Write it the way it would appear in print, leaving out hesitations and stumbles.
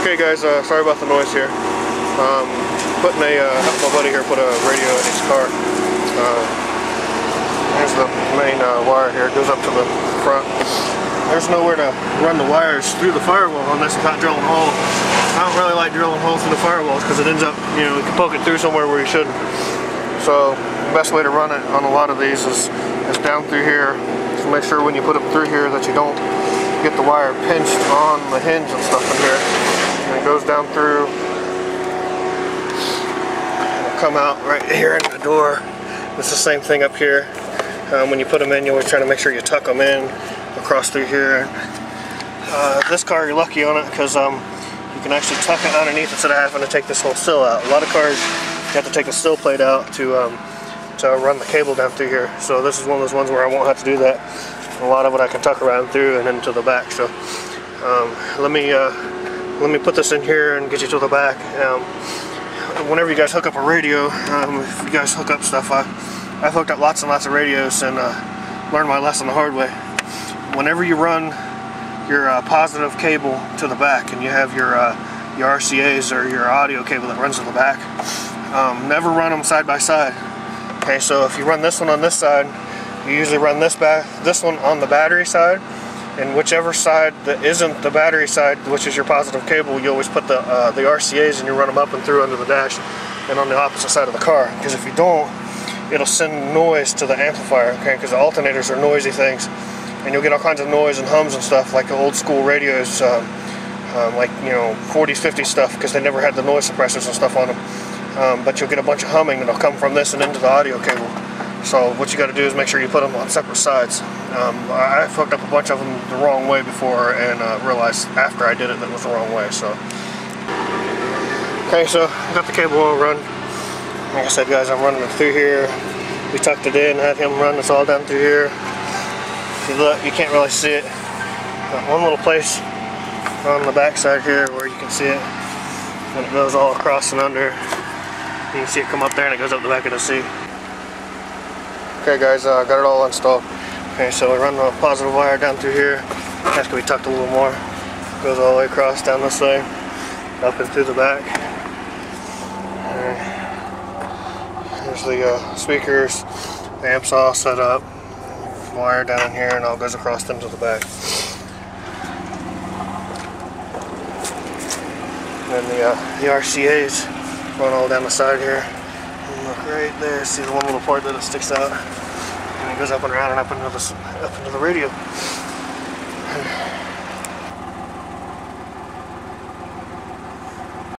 Okay guys, sorry about the noise here. Putting my buddy here put a radio in his car. Here's the main wire here. It goes up to the front. There's nowhere to run the wires through the firewall unless it's not drilling a hole. I don't really like drilling holes through the firewalls because it ends up, you know, you can poke it through somewhere where you shouldn't. So the best way to run it on a lot of these is down through here. So make sure when you put it through here that you don't get the wire pinched on the hinge and stuff in here. And it goes down through. It'll come out right here in the door. It's the same thing up here. When you put them in, you always try to make sure you tuck them in across through here. This car, you're lucky on it because you can actually tuck it underneath instead of having to take this whole sill out. A lot of cars, you have to take the sill plate out to run the cable down through here. So this is one of those ones where I won't have to do that. A lot of it I can tuck around through and into the back. So let me put this in here and get you to the back. Whenever you guys hook up a radio, if you guys hook up stuff, I've hooked up lots and lots of radios and learned my lesson the hard way. Whenever you run your positive cable to the back and you have your RCAs or your audio cable that runs to the back, never run them side by side. Okay, so if you run this one on this side, you usually run this one on the battery side, and whichever side that isn't the battery side, which is your positive cable, you always put the RCAs and you run them up and through under the dash and on the opposite side of the car. Because if you don't, it'll send noise to the amplifier. Okay, because the alternators are noisy things, and you'll get all kinds of noise and hums and stuff like the old school radios, like, you know, 40s, 50s stuff, because they never had the noise suppressors and stuff on them. But you'll get a bunch of humming that'll come from this and into the audio cable. So what you got to do is make sure you put them on separate sides. I hooked up a bunch of them the wrong way before and realized after I did it that it was the wrong way. So okay, so I got the cable all run. Like I said, guys, I'm running it through here. We tucked it in, had him run this all down through here. If you look, you can't really see it. Got one little place on the back side here where you can see it, and it goes all across and under. You can see it come up there and it goes up the back of the seat. Okay guys, got it all installed. Okay, so we run the positive wire down through here. It has to be tucked a little more. Goes all the way across down this way, up and through the back. There's the speakers, the amps all set up. Wire down here and all goes across into the back. And then the RCAs run all down the side here. And look right there, see the one little part that it sticks out, and it goes up and around and up into the radio.